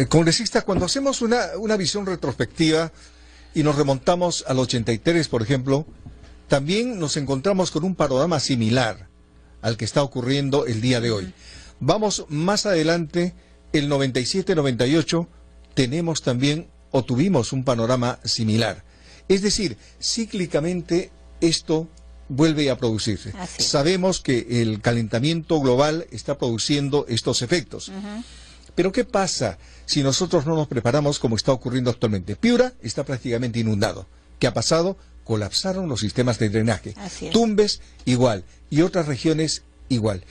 Congresista, cuando hacemos una visión retrospectiva y nos remontamos al 83, por ejemplo, también nos encontramos con un panorama similar al que está ocurriendo el día de hoy. Vamos más adelante, el 97-98, tenemos también, o tuvimos un panorama similar. Es decir, cíclicamente esto vuelve a producirse. Sabemos que el calentamiento global está produciendo estos efectos. Pero ¿qué pasa si nosotros no nos preparamos como está ocurriendo actualmente? Piura está prácticamente inundado. ¿Qué ha pasado? Colapsaron los sistemas de drenaje. Tumbes igual, y otras regiones igual.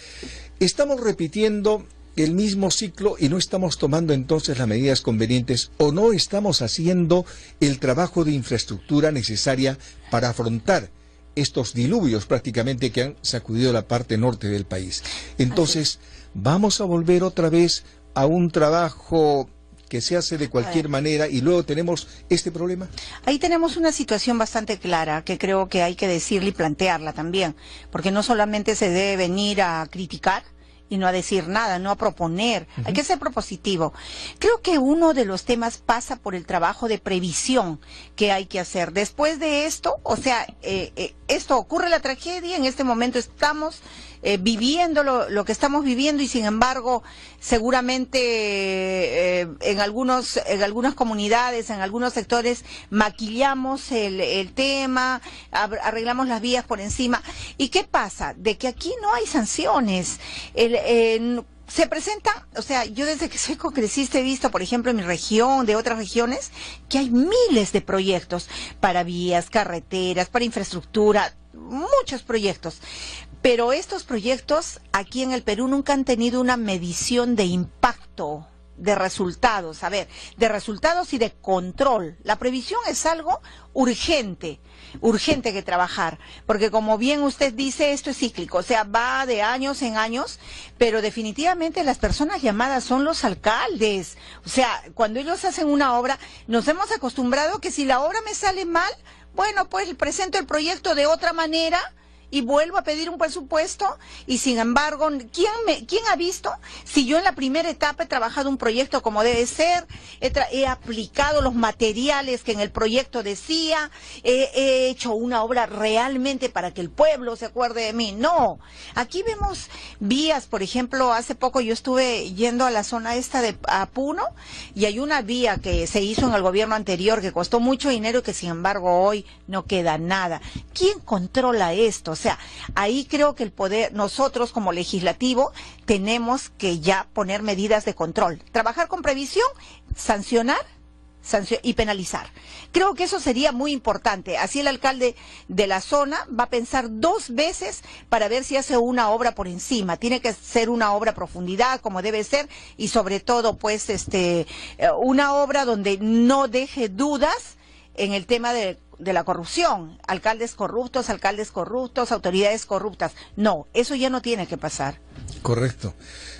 Estamos repitiendo el mismo ciclo y no estamos tomando entonces las medidas convenientes, o no estamos haciendo el trabajo de infraestructura necesaria para afrontar estos diluvios prácticamente que han sacudido la parte norte del país. Entonces, vamos a volver otra vez a un trabajo que se hace de cualquier manera y luego tenemos este problema. Ahí tenemos una situación bastante clara que creo que hay que decirle y plantearla también, porque no solamente se debe venir a criticar y no a decir nada, no a proponer, hay que ser propositivo. Creo que uno de los temas pasa por el trabajo de previsión que hay que hacer. Después de esto, o sea, esto ocurre la tragedia, en este momento estamos viviendo lo que estamos viviendo y sin embargo seguramente en algunas comunidades, en algunos sectores maquillamos el tema, arreglamos las vías por encima. ¿Y qué pasa? De que aquí no hay sanciones. Se presentan, o sea, yo desde que soy congresista he visto, por ejemplo, en mi región, de otras regiones, que hay miles de proyectos para vías, carreteras, para infraestructura, muchos proyectos. Pero estos proyectos aquí en el Perú nunca han tenido una medición de impacto, de resultados, de resultados y de control. La previsión es algo urgente que trabajar, porque como bien usted dice, esto es cíclico, o sea, va de años en años, pero definitivamente las personas llamadas son los alcaldes. O sea, cuando ellos hacen una obra, nos hemos acostumbrado que si la obra me sale mal, bueno, pues presento el proyecto de otra manera y vuelvo a pedir un presupuesto, y sin embargo, ¿quién ha visto si yo en la primera etapa he trabajado un proyecto como debe ser, he aplicado los materiales que en el proyecto decía, he hecho una obra realmente para que el pueblo se acuerde de mí? No, aquí vemos vías, por ejemplo, hace poco yo estuve yendo a la zona esta de Puno, y hay una vía que se hizo en el gobierno anterior que costó mucho dinero y que sin embargo hoy no queda nada. ¿Quién controla esto? O sea, ahí creo que el poder, nosotros como legislativo, tenemos que ya poner medidas de control, trabajar con previsión, sancionar y penalizar. Creo que eso sería muy importante. Así el alcalde de la zona va a pensar 2 veces para ver si hace una obra por encima. Tiene que ser una obra a profundidad, como debe ser, y sobre todo, pues, una obra donde no deje dudas en el tema de la corrupción, alcaldes corruptos, autoridades corruptas. No, eso ya no tiene que pasar. Correcto.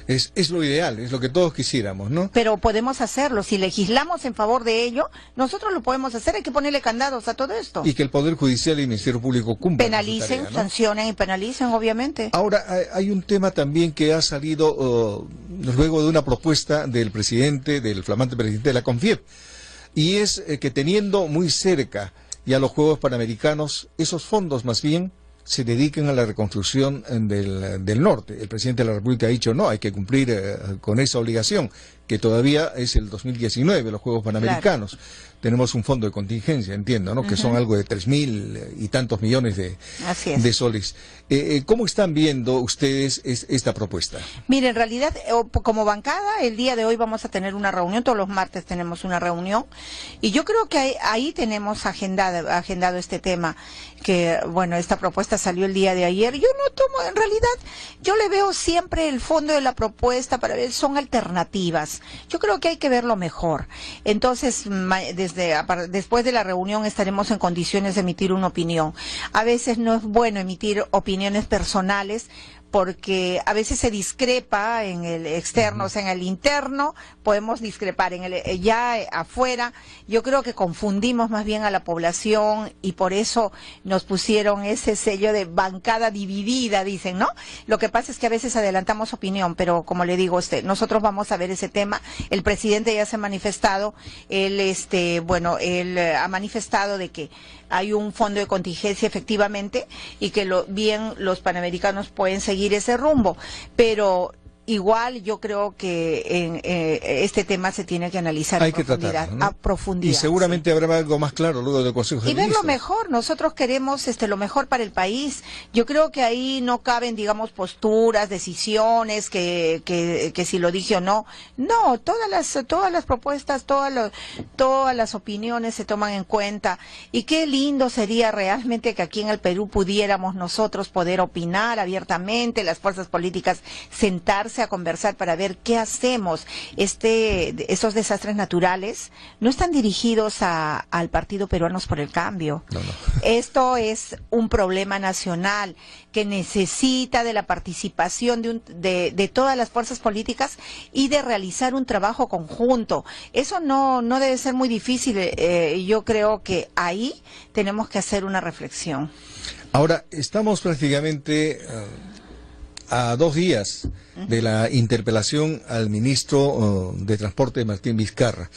Es lo ideal, es lo que todos quisiéramos, ¿no? Pero podemos hacerlo. Si legislamos en favor de ello, nosotros lo podemos hacer. Hay que ponerle candados a todo esto. Y que el Poder Judicial y el Ministerio Público cumplan penalicen, su tarea, ¿no? Sancionen y penalicen, obviamente. Ahora, hay un tema también que ha salido luego de una propuesta del flamante presidente de la CONFIEP, y es que teniendo muy cerca ya los Juegos Panamericanos, esos fondos más bien se dediquen a la reconstrucción del norte. El presidente de la República ha dicho no, hay que cumplir con esa obligación, que todavía es el 2019, los Juegos Panamericanos. Claro. Tenemos un fondo de contingencia, entiendo, ¿no? Que son algo de 3.000 y tantos millones de soles. ¿Cómo están viendo ustedes esta propuesta? Mire, en realidad, como bancada, el día de hoy vamos a tener una reunión, todos los martes tenemos una reunión, y yo creo que ahí tenemos agendado este tema, que, bueno, esta propuesta salió el día de ayer. Yo no tomo, en realidad, yo le veo siempre el fondo de la propuesta para ver, son alternativas. Yo creo que hay que verlo mejor. Entonces, después de la reunión estaremos en condiciones de emitir una opinión. A veces no es bueno emitir opiniones personales porque a veces se discrepa en el externo, o sea, en el interno podemos discrepar, en el ya afuera yo creo que confundimos más bien a la población y por eso nos pusieron ese sello de bancada dividida, dicen, ¿no? Lo que pasa es que a veces adelantamos opinión, pero como le digo, nosotros vamos a ver ese tema. El presidente ya se ha manifestado, él ha manifestado de que hay un fondo de contingencia efectivamente y que bien los panamericanos pueden seguir ese rumbo, pero igual yo creo que en este tema se tiene que analizar hay que tratarlo, ¿no? a profundidad. Y seguramente habrá algo más claro luego del Consejo de Ministros. Y ver lo mejor, nosotros queremos lo mejor para el país. Yo creo que ahí no caben, digamos, posturas, decisiones, que si lo dije o no. No, todas las propuestas, todas las opiniones se toman en cuenta. Y qué lindo sería realmente que aquí en el Perú pudiéramos nosotros poder opinar abiertamente, las fuerzas políticas sentarse a conversar para ver qué hacemos. Esos desastres naturales no están dirigidos al Partido Peruanos por el Cambio. No. Esto es un problema nacional que necesita de la participación de todas las fuerzas políticas y de realizar un trabajo conjunto. Eso no debe ser muy difícil. Yo creo que ahí tenemos que hacer una reflexión. Ahora, estamos prácticamente a 2 días de la interpelación al ministro de Transporte, Martín Vizcarra.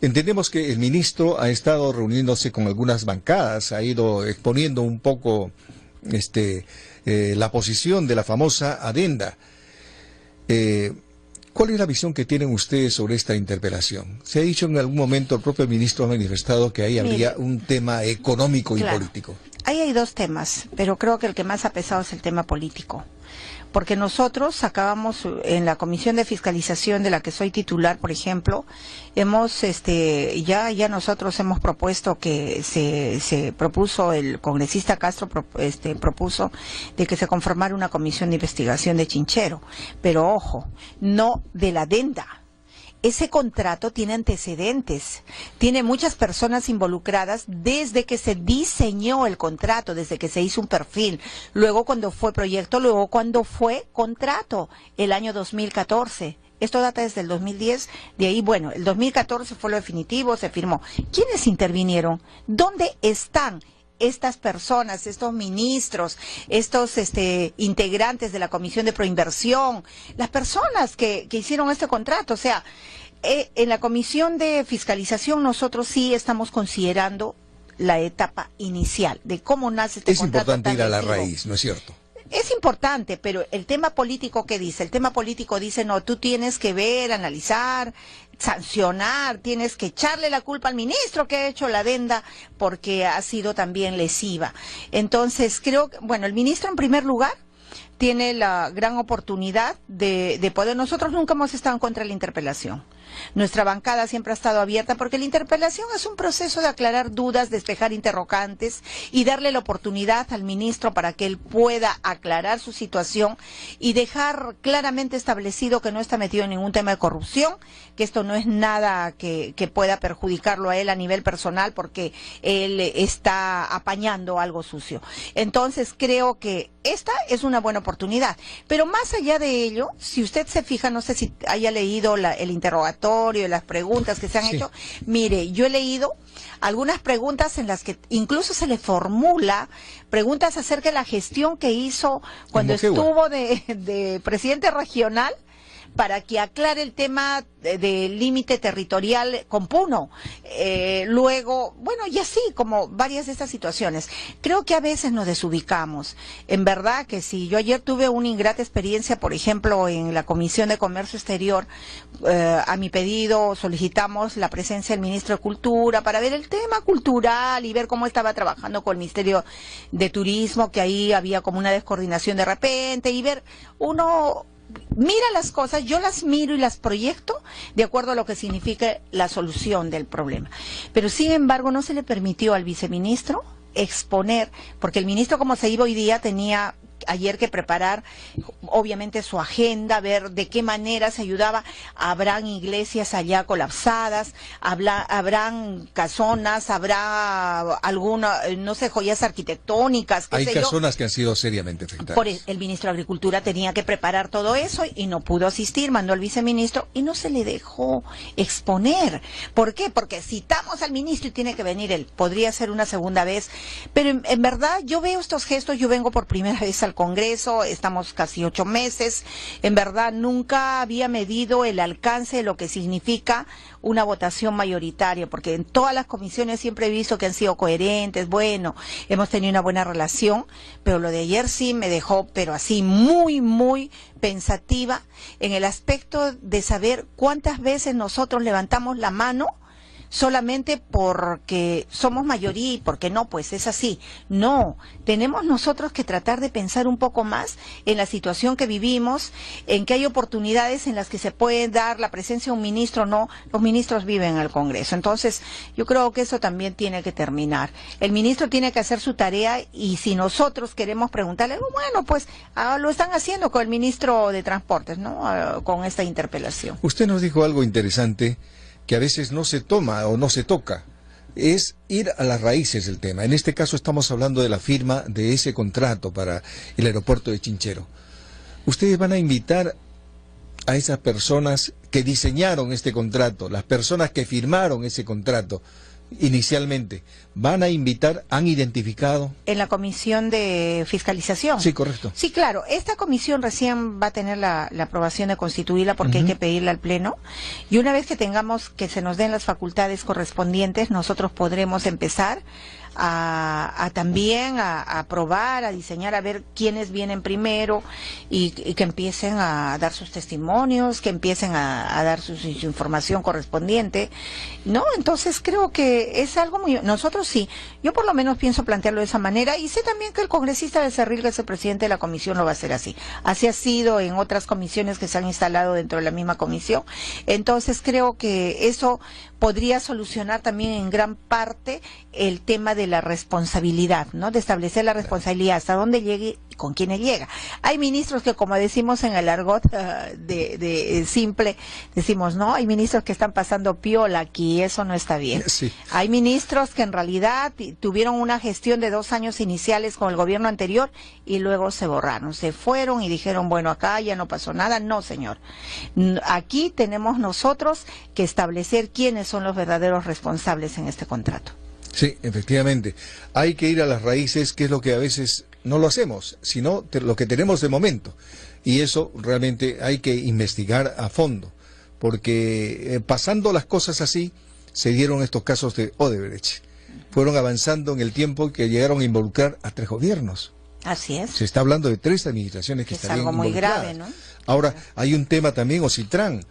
Entendemos que el ministro ha estado reuniéndose con algunas bancadas, ha ido exponiendo un poco la posición de la famosa adenda. ¿Cuál es la visión que tienen ustedes sobre esta interpelación? Se ha dicho en algún momento, el propio ministro ha manifestado que ahí habría un tema económico y político. Ahí hay 2 temas, pero creo que el que más ha pesado es el tema político. Porque nosotros acabamos en la Comisión de Fiscalización de la que soy titular, por ejemplo, hemos ya nosotros hemos propuesto que se propuso, el congresista Castro propuso de que se conformara una comisión de investigación de Chinchero, pero ojo, no de la adenda. Ese contrato tiene antecedentes, tiene muchas personas involucradas desde que se diseñó el contrato, desde que se hizo un perfil, luego cuando fue proyecto, luego cuando fue contrato, el año 2014. Esto data desde el 2010, de ahí, bueno, el 2014 fue lo definitivo, se firmó. ¿Quiénes intervinieron? ¿Dónde están estas personas, estos ministros, estos integrantes de la Comisión de Proinversión, las personas que hicieron este contrato? O sea, en la Comisión de Fiscalización nosotros sí estamos considerando la etapa inicial de cómo nace este contrato. Es importante ir a la raíz, ¿no es cierto? Es importante, pero el tema político, ¿qué dice? El tema político dice, no, tú tienes que ver, analizar, sancionar, tienes que echarle la culpa al ministro que ha hecho la adenda porque ha sido también lesiva. Entonces, creo que, bueno, el ministro en primer lugar tiene la gran oportunidad de poder. Nosotros nunca hemos estado en contra de la interpelación. Nuestra bancada siempre ha estado abierta porque la interpelación es un proceso de aclarar dudas, despejar interrogantes y darle la oportunidad al ministro para que él pueda aclarar su situación y dejar claramente establecido que no está metido en ningún tema de corrupción, que esto no es nada que pueda perjudicarlo a él a nivel personal porque él está apañando algo sucio. Entonces creo que esta es una buena oportunidad. Pero más allá de ello, si usted se fija, no sé si haya leído el interrogatorio, las preguntas que se han hecho. Mire, yo he leído algunas preguntas en las que incluso se le formula preguntas acerca de la gestión que hizo cuando estuvo de presidente regional para que aclare el tema del límite territorial con Puno. Luego, bueno, y así como varias de estas situaciones. Creo que a veces nos desubicamos. En verdad que si yo ayer tuve una ingrata experiencia, por ejemplo, en la Comisión de Comercio Exterior, a mi pedido solicitamos la presencia del ministro de Cultura para ver el tema cultural y ver cómo estaba trabajando con el Ministerio de Turismo, que ahí había como una descoordinación de repente, y ver, uno mira las cosas, yo las miro y las proyecto de acuerdo a lo que signifique la solución del problema. Pero sin embargo no se le permitió al viceministro exponer, porque el ministro, como se iba hoy día, tenía ayer que preparar, obviamente, su agenda, ver de qué manera se ayudaba. Habrán iglesias allá colapsadas, habrán casonas, habrá alguna, no sé, joyas arquitectónicas, qué Hay sé yo. casonas que han sido seriamente afectadas. Por el ministro de Agricultura tenía que preparar todo eso y no pudo asistir, mandó al viceministro y no se le dejó exponer. ¿Por qué? Porque citamos al ministro y tiene que venir él. Podría ser una segunda vez, pero en verdad yo veo estos gestos. Yo vengo por primera vez al Congreso, estamos casi 8 meses. En verdad nunca había medido el alcance de lo que significa una votación mayoritaria, porque en todas las comisiones siempre he visto que han sido coherentes, bueno, hemos tenido una buena relación, pero lo de ayer sí me dejó, pero así muy, muy pensativa en el aspecto de saber cuántas veces nosotros levantamos la mano solamente porque somos mayoría y porque no, pues es así. No, tenemos nosotros que tratar de pensar un poco más en la situación que vivimos, en que hay oportunidades en las que se puede dar la presencia de un ministro. No, los ministros viven en el Congreso. Entonces, yo creo que eso también tiene que terminar. El ministro tiene que hacer su tarea y si nosotros queremos preguntarle, bueno, pues lo están haciendo con el ministro de Transportes, ¿no? Con esta interpelación. Usted nos dijo algo interesante que a veces no se toma o no se toca, es ir a las raíces del tema. En este caso estamos hablando de la firma de ese contrato para el aeropuerto de Chinchero. Ustedes van a invitar a esas personas que diseñaron este contrato, las personas que firmaron ese contrato inicialmente, van a invitar, han identificado. En la comisión de fiscalización. Sí, correcto. Sí, claro, esta comisión recién va a tener la aprobación de constituirla porque hay que pedirla al Pleno, y una vez que tengamos, que se nos den las facultades correspondientes, nosotros podremos empezar también a probar, a diseñar, a ver quiénes vienen primero y que empiecen a dar sus testimonios, que empiecen a dar su información correspondiente, ¿no? Entonces creo que es algo muy... Nosotros sí, yo por lo menos pienso plantearlo de esa manera y sé también que el congresista Becerril, que es el presidente de la comisión, lo va a hacer así. Así ha sido en otras comisiones que se han instalado dentro de la misma comisión. Entonces creo que eso podría solucionar también en gran parte el tema de la responsabilidad, ¿no? De establecer la responsabilidad, hasta dónde llegue y con quiénes llega. Hay ministros que, como decimos en el argot de simple, decimos, no, hay ministros que están pasando piola aquí, eso no está bien. Sí. Hay ministros que en realidad tuvieron una gestión de 2 años iniciales con el gobierno anterior y luego se borraron, se fueron y dijeron, bueno, acá ya no pasó nada. No, señor. Aquí tenemos nosotros que establecer quiénes son los verdaderos responsables en este contrato. Sí, efectivamente. Hay que ir a las raíces, que es lo que a veces no lo hacemos, sino lo que tenemos de momento. Y eso realmente hay que investigar a fondo, porque pasando las cosas así, se dieron estos casos de Odebrecht. Fueron avanzando en el tiempo que llegaron a involucrar a 3 gobiernos. Así es. Se está hablando de 3 administraciones que estarían involucradas. Es algo muy grave, ¿no? Ahora, hay un tema también, Ocitrán.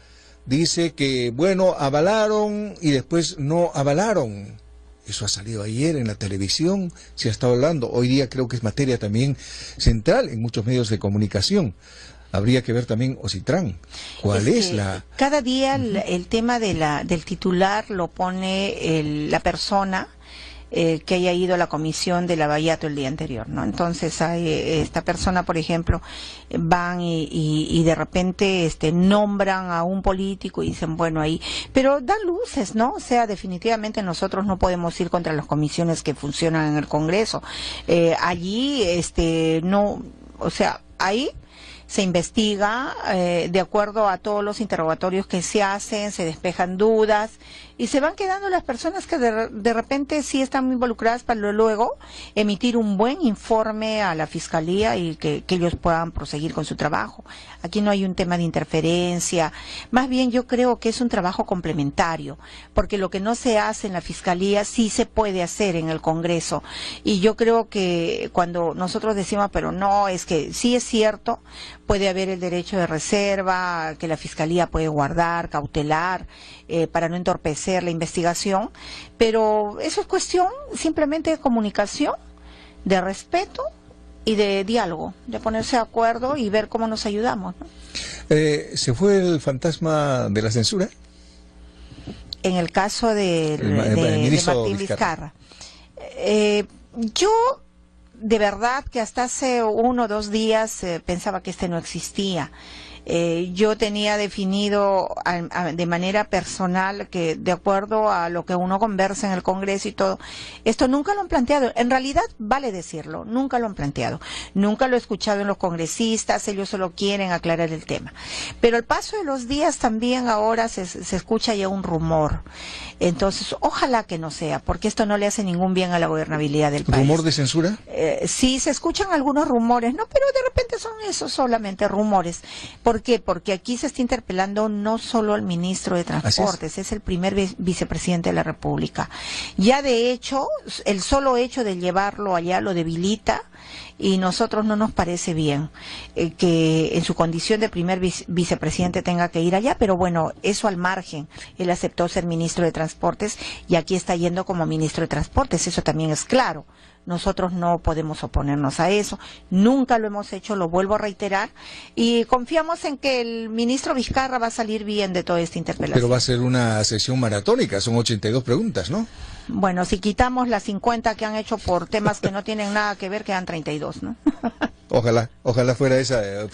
Dice que, bueno, avalaron y después no avalaron. Eso ha salido ayer en la televisión, se ha estado hablando. Hoy día creo que es materia también central en muchos medios de comunicación. Habría que ver también Ocitrán. ¿Cuál es la...? Cada día el tema del titular lo pone la persona que haya ido a la comisión de Lavallato el día anterior, ¿no? Entonces hay esta persona, por ejemplo, van y de repente nombran a un político y dicen, bueno, ahí, pero dan luces, ¿no? O sea, definitivamente nosotros no podemos ir contra las comisiones que funcionan en el Congreso. Allí, no, o sea, ahí se investiga de acuerdo a todos los interrogatorios que se hacen, se despejan dudas y se van quedando las personas que de repente sí están involucradas para luego emitir un buen informe a la Fiscalía y que ellos puedan proseguir con su trabajo. Aquí no hay un tema de interferencia, más bien yo creo que es un trabajo complementario, porque lo que no se hace en la Fiscalía sí se puede hacer en el Congreso, y yo creo que cuando nosotros decimos, pero no, es que sí es cierto, puede haber el derecho de reserva, que la Fiscalía puede guardar, cautelar, para no entorpecer la investigación, pero eso es cuestión simplemente de comunicación, de respeto y de diálogo, de ponerse de acuerdo y ver cómo nos ayudamos, ¿no? ¿Se fue el fantasma de la censura? En el caso de Martín Vizcarra. Yo de verdad que hasta hace 1 o 2 días pensaba que este no existía. Yo tenía definido de manera personal que, de acuerdo a lo que uno conversa en el Congreso y todo, esto nunca lo han planteado. En realidad, vale decirlo, nunca lo han planteado. Nunca lo he escuchado en los congresistas, ellos solo quieren aclarar el tema. Pero al paso de los días también ahora se escucha ya un rumor. Entonces, ojalá que no sea, porque esto no le hace ningún bien a la gobernabilidad del país. ¿Rumor de censura? Sí, se escuchan algunos rumores, no, pero de repente son esos solamente rumores. ¿Por qué? Porque aquí se está interpelando no solo al ministro de Transportes, es el primer vicepresidente de la República. Ya de hecho, el solo hecho de llevarlo allá lo debilita y nosotros no nos parece bien que en su condición de primer vicepresidente tenga que ir allá, pero bueno, eso al margen. Él aceptó ser ministro de Transportes y aquí está yendo como ministro de Transportes, eso también es claro. Nosotros no podemos oponernos a eso, nunca lo hemos hecho, lo vuelvo a reiterar, y confiamos en que el ministro Vizcarra va a salir bien de toda esta interpelación. Pero va a ser una sesión maratónica, son 82 preguntas, ¿no? Bueno, si quitamos las 50 que han hecho por temas que no tienen nada que ver, quedan 32, ¿no? Ojalá fuera ese el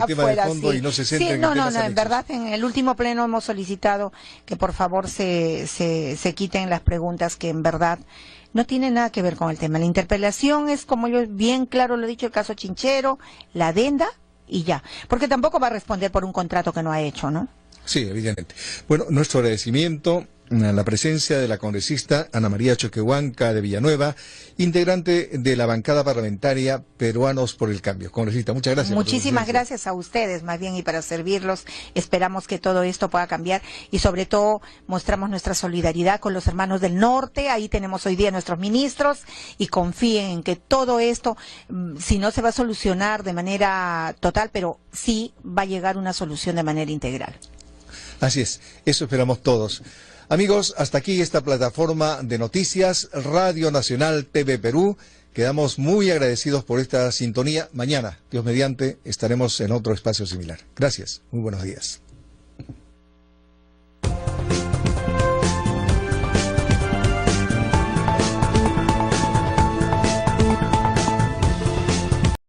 tema de fondo, sí. Y no se centre en temas en verdad, en el último pleno hemos solicitado que por favor se quiten las preguntas que en verdad no tienen nada que ver con el tema. La interpelación es, como yo bien claro lo he dicho, el caso Chinchero, la adenda y ya. Porque tampoco va a responder por un contrato que no ha hecho, ¿no? Sí, evidentemente. Bueno, nuestro agradecimiento a la presencia de la congresista Ana María Choquehuanca de Villanueva, integrante de la bancada parlamentaria Peruanos por el Cambio. Congresista, muchas gracias. Muchísimas gracias a ustedes, más bien, y para servirlos. Esperamos que todo esto pueda cambiar y sobre todo mostramos nuestra solidaridad con los hermanos del norte. Ahí tenemos hoy día nuestros ministros y confíen en que todo esto, si no se va a solucionar de manera total, pero sí va a llegar una solución de manera integral. Así es, eso esperamos todos. Amigos, hasta aquí esta plataforma de noticias, Radio Nacional TV Perú. Quedamos muy agradecidos por esta sintonía. Mañana, Dios mediante, estaremos en otro espacio similar. Gracias, muy buenos días.